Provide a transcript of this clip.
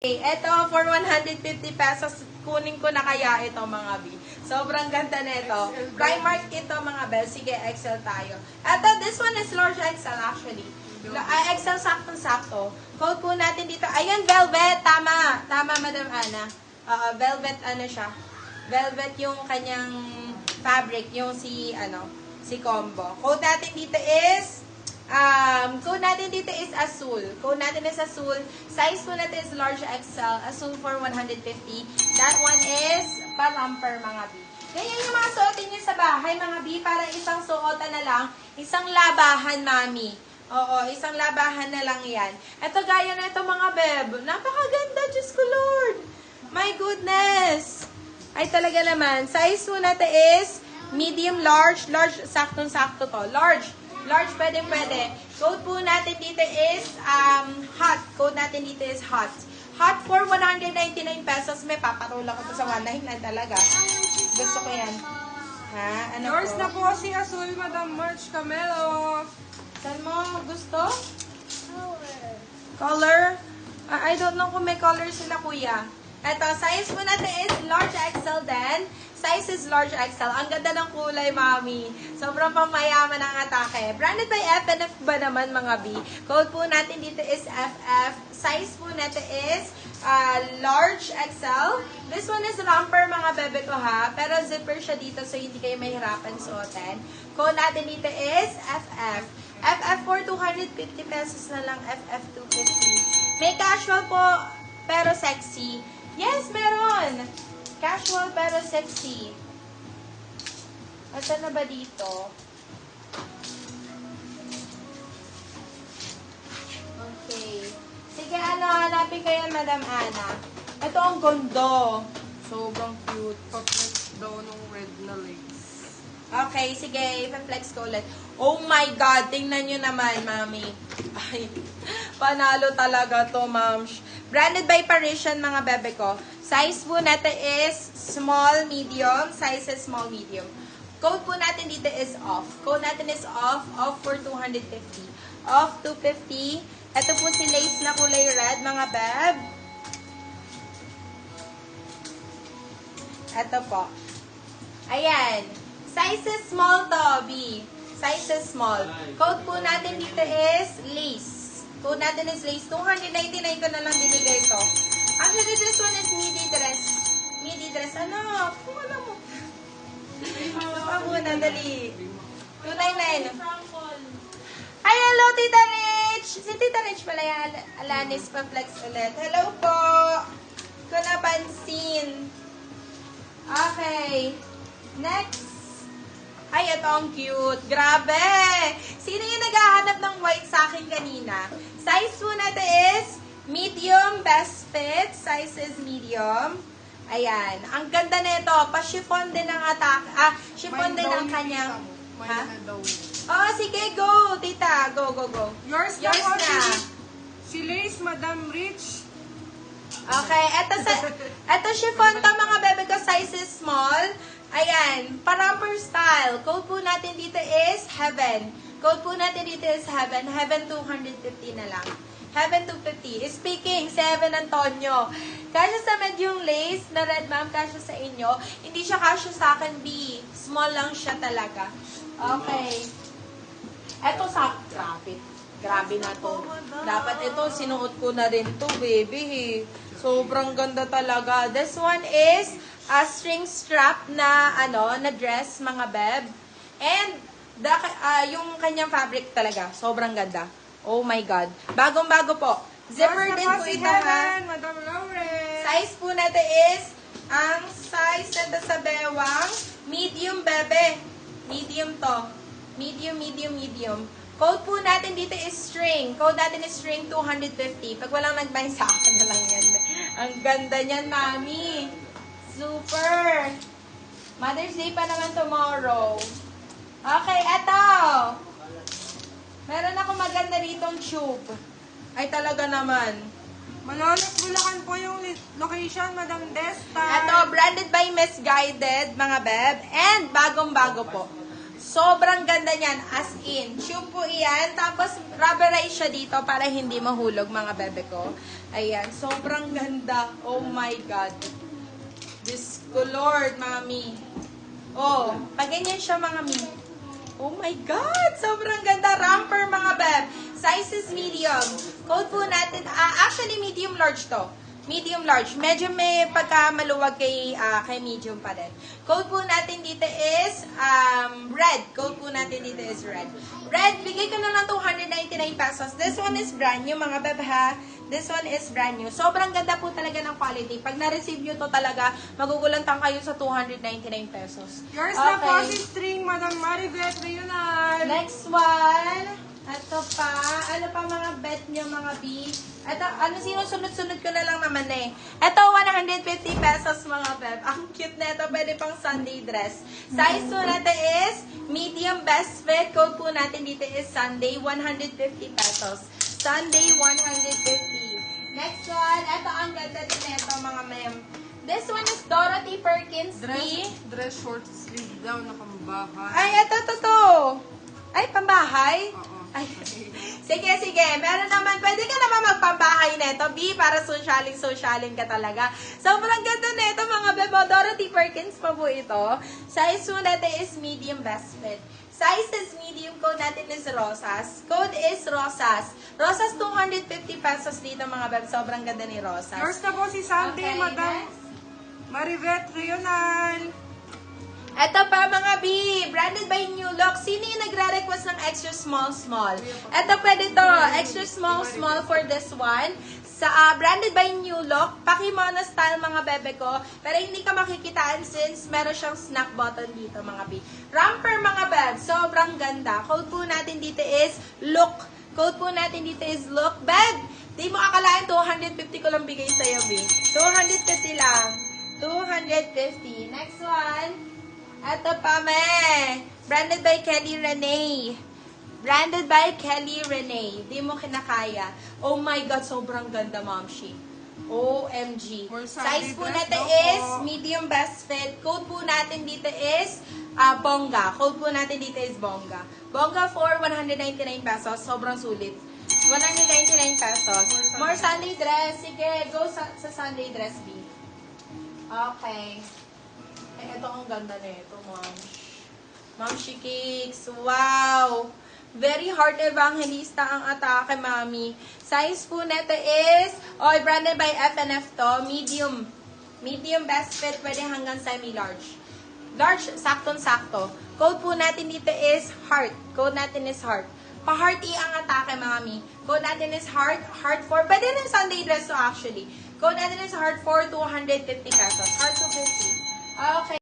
Okay, eto for 150 pesos, kunin ko na kaya ito mga B. Sobrang ganda nito. Primark ito mga bel. Sige, XL tayo. Eto, this one is large XL actually. XL saktong-sakto. Code po natin dito. Ayun, velvet. Tama. Tama, Madam Ana. Velvet ano siya. Velvet yung kanyang fabric. Yung si combo. Code natin dito is azul. Code natin is azul. Size po natin is large XL. Azul for 150. That one is pa-romper mga B. Ganyan yung mga suotin nyo sa bahay mga B. Para isang suotan na lang. Isang labahan, mami. Oo, isang labahan na lang yan. Ito gaya na ito mga beb. Napakaganda, Diyos ko Lord. My goodness. Ay talaga naman. Size po natin is medium, large. Large, saktong-sakto to. Large, pwede. Code po natin dito is hot. Code natin dito is hot. Hot for 199 pesos. May papatulak ko to sa 199 talaga. Gusto ko yan. Ha? Ano Yours po? na po si Azul, Madam March Camelo. Saan mo gusto? Color? I don't know kung may color sila, kuya. Eto, size po natin is large XL din. Size is large XL. Ang ganda ng kulay, mami. Sobrang pamayaman ang atake. Branded by FNF ba naman, mga B? Code po natin dito is FF. Size po natin is large XL. This one is romper, mga bebe ko ha. Pero zipper siya dito so hindi kayo mahirapan suotin. Code natin dito is FF. FF for 250 pesos na lang. FF 250. May casual po, pero sexy. Yes, meron. Casual pero sexy. Asan na ba dito? Okay. Sige, hanapin kayo, Madam Ana. Ito ang gondo. Sobrang cute. Pa-flex daw nung red na legs. Okay, sige. Pa-flex ko ulit. Oh my God! Tingnan nyo naman, mami. Ay, panalo talaga to, ma'am. Branded by Parisian, mga bebe ko. Size po natin is small, medium. Size is small, medium. Code po natin dito is off. Code natin is off. Off for 250. Off 250. Ito po si lace na kulay red, mga beb. Ito po. Ayan. Size is small to, B. Size is small. Code po natin dito is lace. Code natin is lace. 299 ko na lang dinigay to. Actually, this one is midi dress. Midi dress. Ano? Kung alam mo. Baka muna, dali. 299. Hi, hello, Tita Rich. Si Tita Rich pala yung Alanis pa-flex ulit. Hello po. Ko napansin. Okay. Next. Ay, ito ang cute. Grabe! Sino yung naghahanap ng white sa akin kanina? Size po natin is medium, best fit. Size is medium. Ayan. Ang ganda nito. Pa-chiffon din ang chiffon din ang kanyang... Ha? Oh, sige, go, tita. Go. Yours Yours po na. Si Lace, Madam Rich. Okay, eto chiffon to, mga bebe ko. Size is small. Ayan, pa-romper style. Code po natin dito is Heaven. Code po natin dito is Heaven. Heaven 250 na lang. Heaven 250. Speaking, 7 Antonio. Kasya sa medium lace na red, ma'am. Kasya sa inyo. Hindi siya kasya sa akin, B. Small lang siya talaga. Okay. Eto sa... Grabe na to. Dapat ito, sinuot ko na rin to, baby. Sobrang ganda talaga. This one is a string strap na na dress, mga beb. And yung kanyang fabric talaga, sobrang ganda. Oh my God. Bagong-bago po. Zipper din po ito, ha. Madam Lauren. Size po natin is, ang size na sa bewang, medium, bebe. Medium to. Medium. Code po natin dito is string. Code natin is string 250. Pag walang nag-buy sa akin na lang yan. Ang ganda niyan, mami. Super! Mother's Day pa naman tomorrow. Okay, eto. Meron ako maganda ditong tube. Ay, talaga naman. Malolos, Bulacan po yung location, Madam Desta. Eto, branded by Miss Guided, mga beb. And bagong-bago po. Sobrang ganda niyan, as in. Tube po iyan, tapos rubberize siya dito para hindi mahulog mga bebe ko. Ayan, sobrang ganda. Oh my God. Diyos ko Lord, mami. Oh, pag ganyan siya mga mi. Oh my God, sobrang ganda. Romper mga beb. Size is medium. Code po natin, actually medium large to. Medium large. Medyo may pagkamaluwag kay medium pa rin. Code po natin dito is red. Code po natin dito is red. Red, bigay ko na lang 299 pesos. This one is brand new mga beb ha. This one is brand new. Sobrang ganda po talaga ng quality. Pag na-receive nyo to talaga, magugulantang kayo sa 299 pesos. Yours na po si string, Madam Maribeth Leonard. Next one. Ito pa. Ano pa mga bet nyo, mga B? Ito, sinusunod-sunod ko na lang naman eh. Ito, 150 pesos mga beb. Ang cute na ito. Pwede pang Sunday dress. Size po natin is medium best fit. Code po natin dito is Sunday, 150 pesos. Sunday, 150. Next one. Ito, ang ganda din ito mga ma'am. This one is Dorothy Perkins Dress short sleeve daw na pambahay. Ay, ito. Ay, pambahay? Oo. Ay, sige. Meron naman, pwede ka naman magpambahay neto, B, para socialin ka talaga. Sobrang ganda neto, mga bebo. Dorothy Perkins pa po ito. Size po natin is medium best fit. Size is medium, code natin is Rosas. Code is Rosas. Rosas, 250 pesos dito, mga beb. Sobrang ganda ni Rosas. Yours na po si Sunday, Okay, Madam next. Maribeth Leonard. Ito pa mga B, branded by New Look. Sino yung nagre-request ng extra small? Ito pwede to, extra small for this one. Sa branded by New Look, pakimono style mga bebe ko. Pero hindi ka makikitaan since meron siyang snack button dito mga B. Romper mga beb, sobrang ganda. Code po natin dito is Look. Code po natin dito is Look. Beb, di mo akalain 250 ko lang bigay sa'yo B. 250 lang. 250. Next one. Ito pa, me. Branded by Kelly Renee. Branded by Kelly Renee. Di mo kinakaya. Oh my God, sobrang ganda, momshi. OMG. Size po natin is medium best fit. Code po natin dito is Bongga. Code po natin dito is Bongga. Bongga for 199 pesos. Sobrang sulit. 199 pesos. More Sunday dress. Sige, go sa Sunday dress, B. Okay. Ay, ito ang ganda na ito, Momshi Cakes. Wow! Very heart evangelista ang atake, mami. Size po neto is, branded by FNF to, medium. Medium best fit, pwede hanggang semi-large. Large, saktong-sakto. Code po natin dito is heart. Code natin is heart. Pa-hearty ang atake, mami. Code natin is heart 4. Pwede rin Sunday dress to actually. Code natin is heart 4, 250 pesos. Heart 250. Okay.